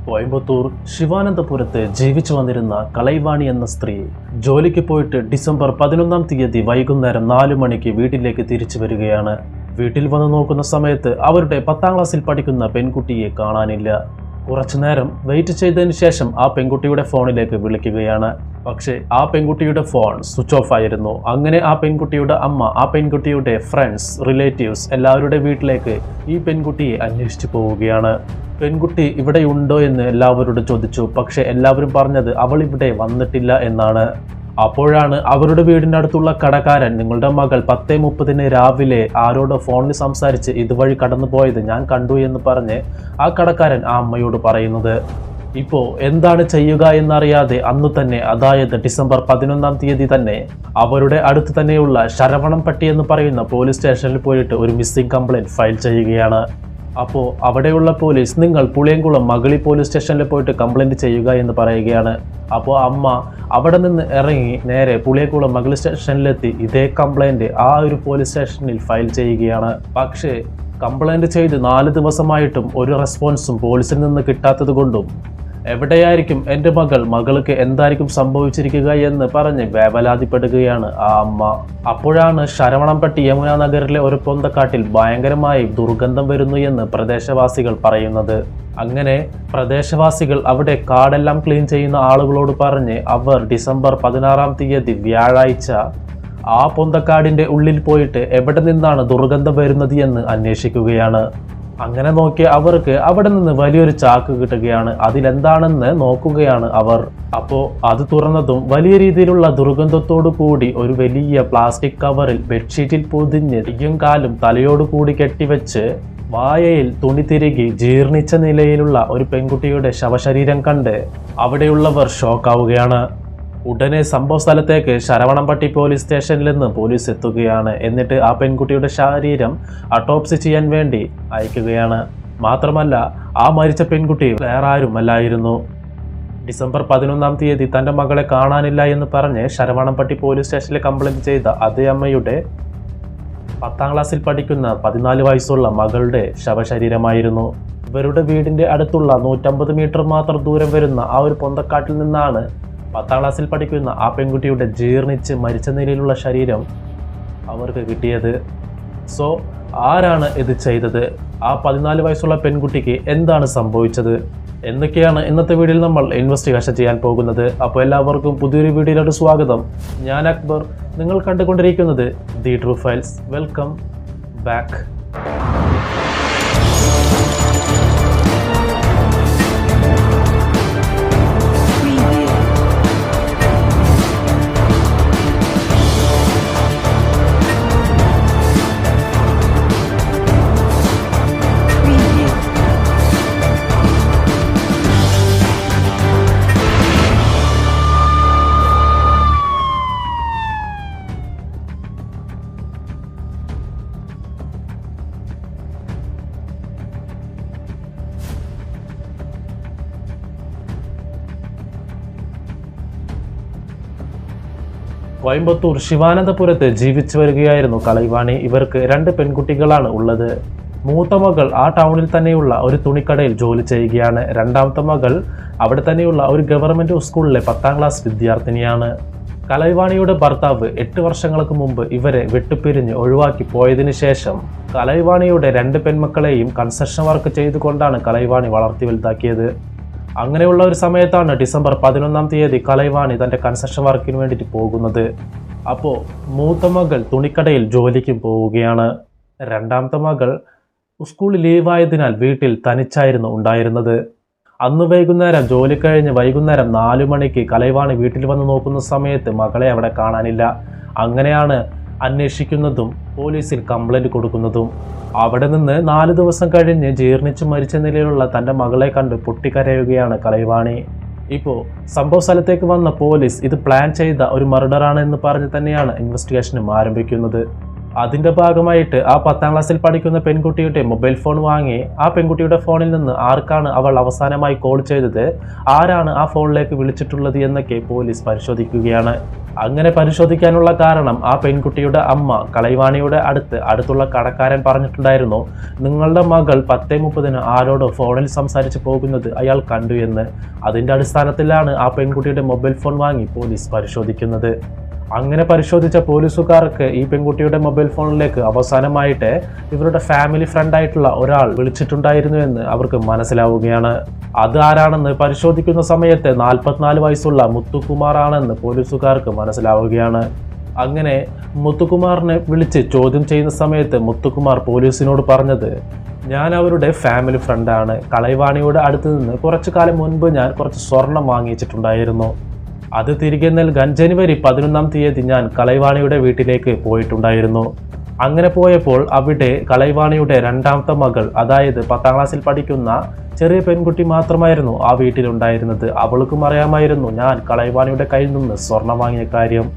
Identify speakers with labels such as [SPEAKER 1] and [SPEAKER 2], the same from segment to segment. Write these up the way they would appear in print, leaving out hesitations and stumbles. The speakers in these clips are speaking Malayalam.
[SPEAKER 1] കോയമ്പത്തൂർ ശിവാനന്തപുരത്ത് ജീവിച്ചു വന്നിരുന്ന കലൈവാണി എന്ന സ്ത്രീ ജോലിക്ക് പോയിട്ട് ഡിസംബർ 11-ാം തീയതി വൈകുന്നേരം 4 മണിക്ക് വീട്ടിലേക്ക് തിരിച്ചു വരികയാണ്. വീട്ടിൽ വന്ന് നോക്കുന്ന സമയത്ത് അവരുടെ 10ാം ക്ലാസ്സിൽ പഠിക്കുന്ന പെൺകുട്ടിയെ കാണാനില്ല. കുറച്ചുനേരം വെയിറ്റ് ചെയ്തതിന് ശേഷം ആ പെൺകുട്ടിയുടെ ഫോണിലേക്ക് വിളിക്കുകയാണ്. പക്ഷേ ആ പെൺകുട്ടിയുടെ ഫോൺ സ്വിച്ച് ഓഫ് ആയിരുന്നു. അങ്ങനെ ആ പെൺകുട്ടിയുടെ അമ്മ, ആ പെൺകുട്ടിയുടെ ഫ്രണ്ട്സ്, റിലേറ്റീവ്സ് എല്ലാവരുടെ വീട്ടിലേക്ക് ഈ പെൺകുട്ടിയെ അന്വേഷിച്ചു പോവുകയാണ്. പെൺകുട്ടി ഇവിടെ ഉണ്ടോ എന്ന് എല്ലാവരോടും ചോദിച്ചു. പക്ഷെ എല്ലാവരും പറഞ്ഞത് അവൾ ഇവിടെ വന്നിട്ടില്ല എന്നാണ്. അപ്പോഴാണ് അവരുടെ വീടിൻ്റെ അടുത്തുള്ള കടക്കാരൻ, നിങ്ങളുടെ മകൾ 10:30 രാവിലെ ആരോട് ഫോണിൽ സംസാരിച്ച് ഇതുവഴി കടന്നു പോയത് ഞാൻ കണ്ടു എന്ന് പറഞ്ഞ് ആ കടക്കാരൻ ആ അമ്മയോട് പറയുന്നത്. ഇപ്പോൾ എന്താണ് ചെയ്യുക എന്നറിയാതെ അന്ന് തന്നെ, അതായത് ഡിസംബർ 11-ാം തീയതി തന്നെ അവരുടെ അടുത്ത് തന്നെയുള്ള ശരവണംപട്ടി എന്ന് പറയുന്ന പോലീസ് സ്റ്റേഷനിൽ പോയിട്ട് ഒരു മിസ്സിംഗ് കംപ്ലൈൻറ്റ് ഫയൽ ചെയ്യുകയാണ്. അപ്പോൾ അവിടെയുള്ള പോലീസ്, നിങ്ങൾ പുളിയംകുളം മകളി പോലീസ് സ്റ്റേഷനിൽ പോയിട്ട് കംപ്ലൈൻറ്റ് ചെയ്യുക എന്ന് പറയുകയാണ്. അപ്പോൾ അമ്മ അവിടെ നിന്ന് ഇറങ്ങി നേരെ പുളിയംകുളം മകളി സ്റ്റേഷനിലെത്തി ഇതേ കംപ്ലൈൻറ്റ് ആ ഒരു പോലീസ് സ്റ്റേഷനിൽ ഫയൽ ചെയ്യുകയാണ്. പക്ഷേ കംപ്ലൈൻറ്റ് ചെയ്ത് 4 ദിവസമായിട്ടും ഒരു റെസ്പോൺസും പോലീസിൽ നിന്ന് കിട്ടാത്തത് കൊണ്ടും എവിടെയായിരിക്കും എൻ്റെ മകൾക്ക് എന്തായിരിക്കും സംഭവിച്ചിരിക്കുക എന്ന് പറഞ്ഞ് വേവലാതിപ്പെടുകയാണ് ആ അമ്മ. അപ്പോഴാണ് ശരവണംപട്ടി യമുന നഗറിലെ ഒരു പൊന്തക്കാട്ടിൽ ഭയങ്കരമായി ദുർഗന്ധം വരുന്നു എന്ന് പ്രദേശവാസികൾ പറയുന്നത്. അങ്ങനെ പ്രദേശവാസികൾ അവിടെ കാടെല്ലാം ക്ലീൻ ചെയ്യുന്ന ആളുകളോട് പറഞ്ഞ് അവർ ഡിസംബർ 16-ാം തീയതി വ്യാഴാഴ്ച ആ പൊന്തക്കാടിൻ്റെ ഉള്ളിൽ പോയിട്ട് എവിടെ നിന്നാണ് ദുർഗന്ധം വരുന്നത് എന്ന് അന്വേഷിക്കുകയാണ്. അങ്ങനെ നോക്കിയ അവർക്ക് അവിടെ നിന്ന് വലിയൊരു ചാക്ക് കിട്ടുകയാണ്. അതിലെന്താണെന്ന് നോക്കുകയാണ് അവർ. അപ്പോൾ അത് തുറന്നതും വലിയ രീതിയിലുള്ള ദുർഗന്ധത്തോടു കൂടി ഒരു വലിയ പ്ലാസ്റ്റിക് കവറിൽ ബെഡ്ഷീറ്റിൽ പൊതിഞ്ഞ് കയ്യും കാലും തലയോട് കൂടി കെട്ടിവെച്ച് വായയിൽ തുണി തിരുകി ജീർണിച്ച നിലയിലുള്ള ഒരു പെൺകുട്ടിയുടെ ശവശരീരം കണ്ട് അവിടെയുള്ളവർ ഷോക്കാവുകയാണ്. ഉടനെ സംഭവ സ്ഥലത്തേക്ക് ശരവണംപട്ടി പോലീസ് സ്റ്റേഷനിൽ നിന്ന് പോലീസ് എത്തുകയാണ്. എന്നിട്ട് ആ പെൺകുട്ടിയുടെ ശരീരം ഓട്ടോപ്സി ചെയ്യാൻ വേണ്ടി അയക്കുകയാണ്. മാത്രമല്ല ആ മരിച്ച പെൺകുട്ടി വേറെ ആരുമല്ലായിരുന്നു. ഡിസംബർ 11-ാം തീയതി തൻ്റെ മകളെ കാണാനില്ല എന്ന് പറഞ്ഞ് ശരവണംപട്ടി പോലീസ് സ്റ്റേഷനിൽ കംപ്ലൈൻറ്റ് ചെയ്ത അതേ അമ്മയുടെ 10ാം ക്ലാസ്സിൽ പഠിക്കുന്ന 14 വയസ്സുള്ള മകളുടെ ശവശരീരമായിരുന്നു. ഇവരുടെ വീടിൻ്റെ അടുത്തുള്ള 150 മീറ്റർ മാത്രം ദൂരം വരുന്ന ആ ഒരു പൊന്തക്കാട്ടിൽ നിന്നാണ് 10ാം ക്ലാസ്സിൽ പഠിക്കുന്ന ആ പെൺകുട്ടിയുടെ ജീർണിച്ച് മരിച്ച നിലയിലുള്ള ശരീരം അവർക്ക് കിട്ടിയത്. സോ ആരാണ് ഇത് ചെയ്തത്? ആ 14 വയസ്സുള്ള പെൺകുട്ടിക്ക് എന്താണ് സംഭവിച്ചത് എന്നൊക്കെയാണ് ഇന്നത്തെ വീഡിയോയിൽ നമ്മൾ ഇൻവെസ്റ്റിഗേഷൻ ചെയ്യാൻ പോകുന്നത്. അപ്പോൾ എല്ലാവർക്കും പുതിയൊരു വീഡിയോയിലോട്ട് സ്വാഗതം. ഞാൻ അക്ബർ, നിങ്ങൾ കണ്ടുകൊണ്ടിരിക്കുന്നത് the true files. Welcome back. Coimbatore ശിവാനന്തപുരത്ത് ജീവിച്ചു വരികയായിരുന്നു കലൈവാണി. ഇവർക്ക് 2 പെൺകുട്ടികളാണ് ഉള്ളത്. മൂത്ത മകൾ ആ ടൗണിൽ തന്നെയുള്ള ഒരു തുണിക്കടയിൽ ജോലി ചെയ്യുകയാണ്. രണ്ടാമത്തെ മകൾ അവിടെ തന്നെയുള്ള ഒരു ഗവൺമെൻറ് സ്കൂളിലെ 10ാം ക്ലാസ് വിദ്യാർത്ഥിനിയാണ്. കലൈവാണിയുടെ ഭർത്താവ് 8 വർഷങ്ങൾക്ക് മുമ്പ് ഇവരെ വിട്ടുപിരിഞ്ഞ് ഒഴിവാക്കി പോയതിനു ശേഷം കലൈവാണിയുടെ 2 പെൺമക്കളെയും കൺസ്ട്രക്ഷൻ വർക്ക് ചെയ്തുകൊണ്ടാണ് കലൈവാണി വളർത്തി വലുതാക്കിയത്. അങ്ങനെയുള്ള ഒരു സമയത്താണ് ഡിസംബർ 11-ാം തീയതി കലൈവാണി തൻ്റെ കൺസ്ട്രക്ഷൻ വർക്കിന് വേണ്ടിയിട്ട് പോകുന്നത്. അപ്പോൾ മൂത്ത മകൾ തുണിക്കടയിൽ ജോലിക്ക് പോവുകയാണ്. രണ്ടാമത്തെ മകൾ സ്കൂളിൽ ലീവായതിനാൽ വീട്ടിൽ തനിച്ചായിരുന്നു ഉണ്ടായിരുന്നത്. അന്ന് വൈകുന്നേരം ജോലി കഴിഞ്ഞ് വൈകുന്നേരം 4 മണിക്ക് കലൈവാണി വീട്ടിൽ വന്ന് നോക്കുന്ന സമയത്ത് മകളെ അവിടെ കാണാനില്ല. അങ്ങനെയാണ് അന്വേഷിക്കുന്നതും പോലീസിൽ കംപ്ലൈൻറ്റ് കൊടുക്കുന്നതും. അവിടെ നിന്ന് 4 ദിവസം കഴിഞ്ഞ് ജീർണിച്ച് മരിച്ച നിലയിലുള്ള തൻ്റെ മകളെ കണ്ട് പൊട്ടിക്കരയുകയാണ് കലൈവാണി. ഇപ്പോൾ സംഭവ സ്ഥലത്തേക്ക് വന്ന പോലീസ് ഇത് പ്ലാൻ ചെയ്ത ഒരു മർഡറാണ് എന്ന് പറഞ്ഞ് തന്നെയാണ് ഇൻവെസ്റ്റിഗേഷനും ആരംഭിക്കുന്നത്. അതിൻ്റെ ഭാഗമായിട്ട് ആ 10ാം ക്ലാസ്സിൽ പഠിക്കുന്ന പെൺകുട്ടിയുടെ മൊബൈൽ ഫോൺ വാങ്ങി ആ പെൺകുട്ടിയുടെ ഫോണിൽ നിന്ന് ആർക്കാണ് അവൾ അവസാനമായി കോൾ ചെയ്തത്, ആരാണ് ആ ഫോണിലേക്ക് വിളിച്ചിട്ടുള്ളത് എന്നൊക്കെ പോലീസ് പരിശോധിക്കുകയാണ്. അങ്ങനെ പരിശോധിക്കാനുള്ള കാരണം ആ പെൺകുട്ടിയുടെ അമ്മ കലൈവാണിയുടെ അടുത്തുള്ള കടക്കാരൻ പറഞ്ഞിട്ടുണ്ടായിരുന്നു, നിങ്ങളുടെ മകൾ 10:30 ആരോടോ ഫോണിൽ സംസാരിച്ച് പോകുന്നത് അയാൾ കണ്ടു എന്ന്. അതിൻ്റെ അടിസ്ഥാനത്തിലാണ് ആ പെൺകുട്ടിയുടെ മൊബൈൽ ഫോൺ വാങ്ങി പോലീസ് പരിശോധിക്കുന്നത്. അങ്ങനെ പരിശോധിച്ച പോലീസുകാർക്ക് ഈ പെൺകുട്ടിയുടെ മൊബൈൽ ഫോണിലേക്ക് അവസാനമായിട്ട് ഇവരുടെ ഫാമിലി ഫ്രണ്ടായിട്ടുള്ള ഒരാൾ വിളിച്ചിട്ടുണ്ടായിരുന്നു എന്ന് അവർക്ക് മനസ്സിലാവുകയാണ്. അത് ആരാണെന്ന് പരിശോധിക്കുന്ന സമയത്ത് 44 വയസ്സുള്ള മുത്തുകുമാർ ആണെന്ന് പോലീസുകാർക്ക് മനസ്സിലാവുകയാണ്. അങ്ങനെ മുത്തുകുമാറിനെ വിളിച്ച് ചോദ്യം ചെയ്യുന്ന സമയത്ത് മുത്തുകുമാർ പോലീസിനോട് പറഞ്ഞത്, ഞാൻ അവരുടെ ഫാമിലി ഫ്രണ്ടാണ്. കലൈവാണിയുടെ അടുത്ത് നിന്ന് കുറച്ചു കാലം മുൻപ് ഞാൻ കുറച്ച് സ്വർണം വാങ്ങിച്ചിട്ടുണ്ടായിരുന്നു. അത് തിരികെ നൽകാൻ ജനുവരി 11 ഞാൻ കലൈവാണിയുടെ വീട്ടിലേക്ക് പോയിട്ടുണ്ടായിരുന്നു. അങ്ങനെ പോയപ്പോൾ അവിടെ കലൈവാണിയുടെ രണ്ടാമത്തെ മകൾ, അതായത് 10ാം ക്ലാസ്സിൽ പഠിക്കുന്ന ചെറിയ പെൺകുട്ടി മാത്രമായിരുന്നു ആ വീട്ടിലുണ്ടായിരുന്നത്. അവൾക്കും അറിയാമായിരുന്നു ഞാൻ കലൈവാണിയുടെ കയ്യിൽ നിന്ന് സ്വർണം വാങ്ങിയ കാര്യം.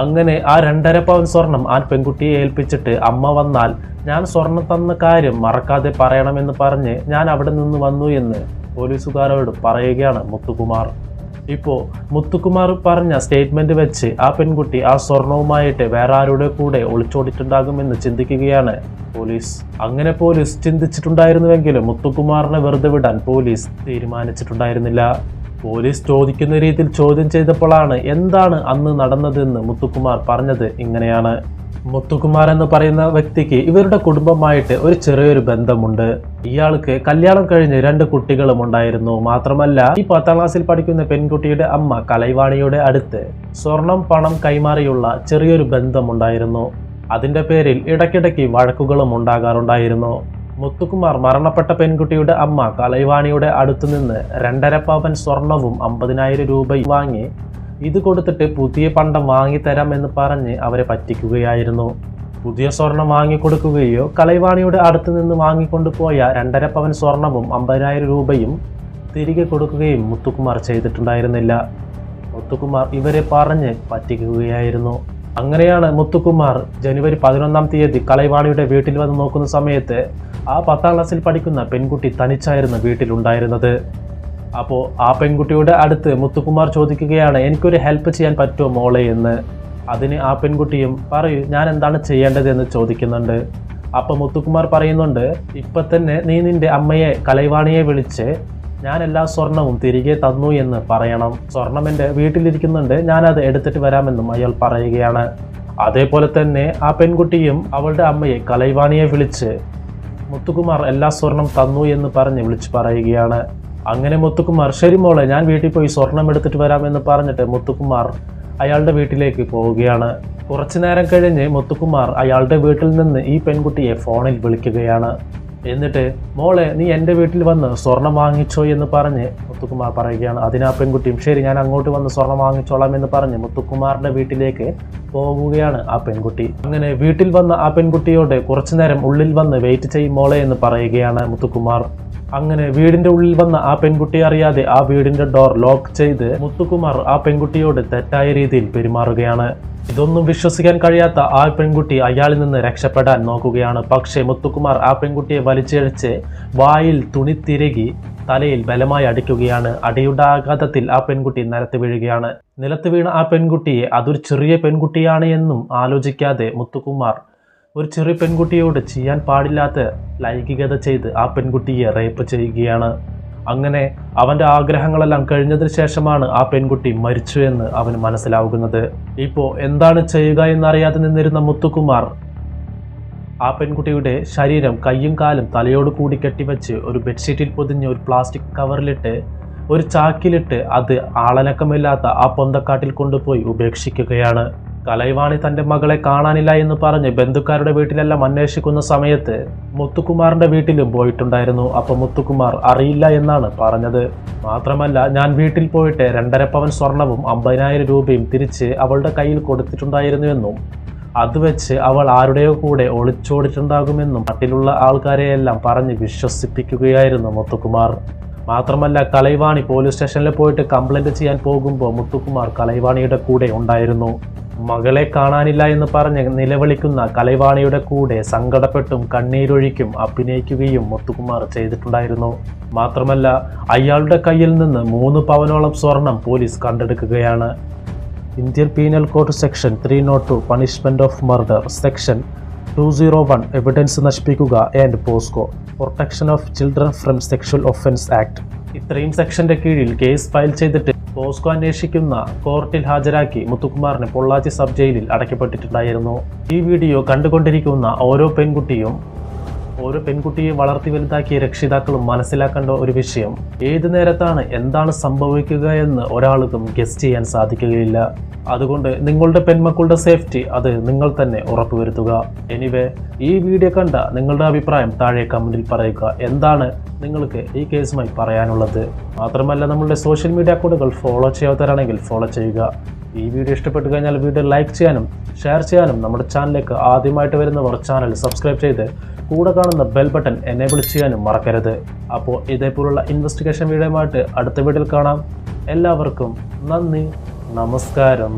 [SPEAKER 1] അങ്ങനെ ആ 2.5 പവൻ സ്വർണം ആ പെൺകുട്ടിയെ ഏൽപ്പിച്ചിട്ട് അമ്മ വന്നാൽ ഞാൻ സ്വർണം തന്ന കാര്യം മറക്കാതെ പറയണമെന്ന് പറഞ്ഞ് ഞാൻ അവിടെ നിന്ന് വന്നു എന്ന് പോലീസുകാരോട് പറയുകയാണ് മുത്തുകുമാർ. ഇപ്പോൾ മുത്തുകുമാർ പറഞ്ഞ സ്റ്റേറ്റ്മെന്റ് വെച്ച് ആ പെൺകുട്ടി ആ സ്വർണവുമായിട്ട് വേറെ ആരുടെ കൂടെ ഒളിച്ചോടിയിട്ടുണ്ടാകുമെന്ന് ചിന്തിക്കുകയാണ് പോലീസ്. അങ്ങനെ പോലീസ് ചിന്തിച്ചിട്ടുണ്ടായിരുന്നുവെങ്കിലും മുത്തുകുമാറിനെ വെറുതെ വിടാൻ പോലീസ് തീരുമാനിച്ചിട്ടുണ്ടായിരുന്നില്ല. പോലീസ് ചോദിക്കുന്ന രീതിയിൽ ചോദ്യം ചെയ്തപ്പോഴാണ് എന്താണ് അന്ന് നടന്നതെന്ന് മുത്തുകുമാർ പറഞ്ഞത് ഇങ്ങനെയാണ്. മുത്തുകുമാർ എന്ന് പറയുന്ന വ്യക്തിക്ക് ഇവരുടെ കുടുംബമായിട്ട് ഒരു ചെറിയൊരു ബന്ധമുണ്ട്. ഇയാൾക്ക് കല്യാണം കഴിഞ്ഞ് 2 കുട്ടികളും ഉണ്ടായിരുന്നു. മാത്രമല്ല ഈ 10ാം ക്ലാസ്സിൽ പഠിക്കുന്ന പെൺകുട്ടിയുടെ അമ്മ കലൈവാണിയുടെ അടുത്ത് സ്വർണം പണം കൈമാറിയുള്ള ചെറിയൊരു ബന്ധമുണ്ടായിരുന്നു. അതിന്റെ പേരിൽ ഇടയ്ക്കിടയ്ക്ക് വഴക്കുകളും ഉണ്ടാകാറുണ്ടായിരുന്നു. മുത്തുകുമാർ മരണപ്പെട്ട പെൺകുട്ടിയുടെ അമ്മ കലൈവാണിയുടെ അടുത്തു നിന്ന് 2.5 പവൻ സ്വർണവും 50,000 രൂപയും വാങ്ങി ഇത് കൊടുത്തിട്ട് പുതിയ പണ്ടം വാങ്ങിത്തരാം എന്ന് പറഞ്ഞ് അവരെ പറ്റിക്കുകയായിരുന്നു. പുതിയ സ്വർണം വാങ്ങിക്കൊടുക്കുകയോ കലൈവാണിയുടെ അടുത്ത് നിന്ന് വാങ്ങിക്കൊണ്ടുപോയ 2.5 പവൻ സ്വർണവും 50,000 രൂപയും തിരികെ കൊടുക്കുകയും മുത്തുകുമാർ ചെയ്തിട്ടുണ്ടായിരുന്നില്ല. മുത്തുകുമാർ ഇവരെ പറഞ്ഞ് പറ്റിക്കുകയായിരുന്നു. അങ്ങനെയാണ് മുത്തുകുമാർ ജനുവരി 11 കലൈവാണിയുടെ വീട്ടിൽ വന്ന് നോക്കുന്ന സമയത്ത് ആ 10ാം ക്ലാസ്സിൽ പഠിക്കുന്ന പെൺകുട്ടി തനിച്ചായിരുന്നു വീട്ടിലുണ്ടായിരുന്നത്. അപ്പോൾ ആ പെൺകുട്ടിയുടെ അടുത്ത് മുത്തുകുമാർ ചോദിക്കുകയാണ്, എനിക്കൊരു ഹെൽപ്പ് ചെയ്യാൻ പറ്റുമോ മോളെ എന്ന്. അതിന് ആ പെൺകുട്ടിയും പറയൂ ഞാൻ എന്താണ് ചെയ്യേണ്ടതെന്ന് ചോദിക്കുന്നുണ്ട്. അപ്പോൾ മുത്തുകുമാർ പറയുന്നുണ്ട്, ഇപ്പം തന്നെ നീ നിന്റെ അമ്മയെ കലൈവാണിയെ വിളിച്ച് ഞാൻ എല്ലാ സ്വർണവും തിരികെ തന്നു എന്ന് പറയണം. സ്വർണം എൻ്റെ വീട്ടിലിരിക്കുന്നുണ്ട്, ഞാനത് എടുത്തിട്ട് വരാമെന്നും അയാൾ പറയുകയാണ്. അതേപോലെ തന്നെ ആ പെൺകുട്ടിയും അവളുടെ അമ്മയെ കലൈവാണിയെ വിളിച്ച് മുത്തുകുമാർ എല്ലാ സ്വർണം തന്നു എന്ന് പറഞ്ഞ് വിളിച്ചു പറയുകയാണ്. അങ്ങനെ മുത്തുകുമാർ ശരി മോളെ ഞാൻ വീട്ടിൽ പോയി സ്വർണം എടുത്തിട്ട് വരാമെന്ന് പറഞ്ഞിട്ട് മുത്തുകുമാർ അയാളുടെ വീട്ടിലേക്ക് പോവുകയാണ്. കുറച്ചു നേരം കഴിഞ്ഞ് മുത്തുകുമാർ അയാളുടെ വീട്ടിൽ നിന്ന് ഈ പെൺകുട്ടിയെ ഫോണിൽ വിളിക്കുകയാണ്. എന്നിട്ട് മോളെ നീ എൻ്റെ വീട്ടിൽ വന്ന് സ്വർണം വാങ്ങിച്ചോ എന്ന് പറഞ്ഞ് മുത്തുകുമാർ പറയുകയാണ്. അതിന് ആ പെൺകുട്ടിയും ശരി ഞാൻ അങ്ങോട്ട് വന്ന് സ്വർണം വാങ്ങിച്ചോളാം എന്ന് പറഞ്ഞ് മുത്തുകുമാറിൻ്റെ വീട്ടിലേക്ക് പോകുകയാണ് ആ പെൺകുട്ടി. അങ്ങനെ വീട്ടിൽ വന്ന ആ പെൺകുട്ടിയോട് കുറച്ചു നേരം ഉള്ളിൽ വന്ന് വെയിറ്റ് ചെയ്യും മോളെ എന്ന് പറയുകയാണ് മുത്തുകുമാർ. അങ്ങനെ വീടിന്റെ ഉള്ളിൽ വന്ന ആ പെൺകുട്ടി അറിയാതെ ആ വീടിന്റെ ഡോർ ലോക്ക് ചെയ്ത് മുത്തുകുമാർ ആ പെൺകുട്ടിയോട് തെറ്റായ രീതിയിൽ പെരുമാറുകയാണ്. ഇതൊന്നും വിശ്വസിക്കാൻ കഴിയാത്ത ആ പെൺകുട്ടി അയാളിൽ നിന്ന് രക്ഷപ്പെടാൻ നോക്കുകയാണ്. പക്ഷേ മുത്തുകുമാർ ആ പെൺകുട്ടിയെ വലിച്ചിഴച്ച് വായിൽ തുണി തിരുകി തലയിൽ ബലമായി അടിക്കുകയാണ്. അടിയുടെ ആഘാതത്തിൽ ആ പെൺകുട്ടി നിലത്ത് വീഴുകയാണ്. നിലത്ത് വീണ ആ പെൺകുട്ടിയെ അതൊരു ചെറിയ പെൺകുട്ടിയാണ് എന്നും ആലോചിക്കാതെ മുത്തുകുമാർ ഒരു ചെറിയ പെൺകുട്ടിയോട് ചെയ്യാൻ പാടില്ലാത്ത ലൈംഗികത ചെയ്ത് ആ പെൺകുട്ടിയെ റേപ്പ് ചെയ്യുകയാണ്. അങ്ങനെ അവൻ്റെ ആഗ്രഹങ്ങളെല്ലാം കഴിഞ്ഞതിന് ശേഷമാണ് ആ പെൺകുട്ടി മരിച്ചു എന്ന് അവന് മനസ്സിലാവുന്നത്. ഇപ്പോൾ എന്താണ് ചെയ്യുക എന്നറിയാതെ നിന്നിരുന്ന മുത്തുകുമാർ ആ പെൺകുട്ടിയുടെ ശരീരം കയ്യും കാലും തലയോട് കൂടി കെട്ടിവെച്ച് ഒരു ബെഡ്ഷീറ്റിൽ പൊതിഞ്ഞ് ഒരു പ്ലാസ്റ്റിക് കവറിലിട്ട് ഒരു ചാക്കിലിട്ട് അത് ആളനക്കമില്ലാത്ത ആ പൊന്തക്കാട്ടിൽ കൊണ്ടുപോയി ഉപേക്ഷിക്കുകയാണ്. കലൈവാണി തൻ്റെ മകളെ കാണാനില്ല എന്ന് പറഞ്ഞ് ബന്ധുക്കാരുടെ വീട്ടിലെല്ലാം അന്വേഷിക്കുന്ന സമയത്ത് മുത്തുകുമാറിൻ്റെ വീട്ടിലും പോയിട്ടുണ്ടായിരുന്നു. അപ്പോൾ മുത്തുകുമാർ അറിയില്ല എന്നാണ് പറഞ്ഞത്. മാത്രമല്ല ഞാൻ വീട്ടിൽ പോയിട്ട് 2.5 പവൻ സ്വർണവും 50,000 രൂപയും തിരിച്ച് അവളുടെ കയ്യിൽ കൊടുത്തിട്ടുണ്ടായിരുന്നുവെന്നും അത് വെച്ച് അവൾ ആരുടെയോ കൂടെ ഒളിച്ചോടിയിട്ടുണ്ടാകുമെന്നും നാട്ടിലുള്ള ആൾക്കാരെയെല്ലാം പറഞ്ഞ് വിശ്വസിപ്പിക്കുകയായിരുന്നു മുത്തുകുമാർ. മാത്രമല്ല കലൈവാണി പോലീസ് സ്റ്റേഷനിൽ പോയിട്ട് കംപ്ലൈൻറ്റ് ചെയ്യാൻ പോകുമ്പോൾ മുത്തുകുമാർ കലൈവാണിയുടെ കൂടെ ഉണ്ടായിരുന്നു. മകളെ കാണാനില്ല എന്ന് പറഞ്ഞ് നിലവിളിക്കുന്ന കലൈവാണിയുടെ കൂടെ സങ്കടപ്പെട്ടും കണ്ണീരൊഴിക്കും അഭിനയിക്കുകയും മുത്തുകുമാർ ചെയ്തിട്ടുണ്ടായിരുന്നു. മാത്രമല്ല അയാളുടെ കയ്യിൽ നിന്ന് 3 പവനോളം സ്വർണം പോലീസ് കണ്ടെടുക്കുകയാണ്. Indian penal code section 302 punishment of murder, section 201 evidence നശിപ്പിക്കുക and POCSO, protection of children from sexual offence act. ഇത്രയും സെക്ഷന്റെ കീഴിൽ കേസ് ഫയൽ ചെയ്തിട്ട് പോസ്കോ അന്വേഷിക്കുന്ന കോർട്ടിൽ ഹാജരാക്കി മുത്തുകുമാറിനെ പൊള്ളാച്ചി സബ് ജയിലിൽ അടയ്ക്കപ്പെട്ടിട്ടുണ്ടായിരുന്നു. ഈ വീഡിയോ കണ്ടുകൊണ്ടിരിക്കുന്ന ഓരോ പെൺകുട്ടിയെ വളർത്തി വലുതാക്കിയ രക്ഷിതാക്കളും മനസ്സിലാക്കേണ്ട ഒരു വിഷയം, ഏത് നേരത്താണ് എന്താണ് സംഭവിക്കുക എന്ന് ഒരാൾക്കും ഗസ് ചെയ്യാൻ സാധിക്കുകയില്ല. അതുകൊണ്ട് നിങ്ങളുടെ പെൺമക്കളുടെ സേഫ്റ്റി അത് നിങ്ങൾ തന്നെ ഉറപ്പുവരുത്തുക. എനിവേ, ഈ വീഡിയോ കണ്ട നിങ്ങളുടെ അഭിപ്രായം താഴെ കമന്റിൽ പറയുക. എന്താണ് നിങ്ങൾക്ക് ഈ കേസുമായി പറയാനുള്ളത്? മാത്രമല്ല, നമ്മളുടെ സോഷ്യൽ മീഡിയ അക്കൗണ്ടുകൾ ഫോളോ ചെയ്യാത്തവരാണെങ്കിൽ ഫോളോ ചെയ്യുക. ഈ വീഡിയോ ഇഷ്ടപ്പെട്ടു കഴിഞ്ഞാൽ വീഡിയോ ലൈക്ക് ചെയ്യാനും ഷെയർ ചെയ്യാനും, നമ്മുടെ ചാനലിലേക്ക് ആദ്യമായിട്ട് വരുന്നവർ ചാനൽ സബ്സ്ക്രൈബ് ചെയ്ത് കൂടെ കാണുന്ന ബെൽ ബട്ടൺ എനേബിൾ ചെയ്യാനും മറക്കരുത്. അപ്പോൾ ഇതേപോലുള്ള ഇൻവെസ്റ്റിഗേഷൻ വീഡിയോയുമായിട്ട് അടുത്ത വീഡിയോയിൽ കാണാം. എല്ലാവർക്കും നന്ദി, നമസ്കാരം.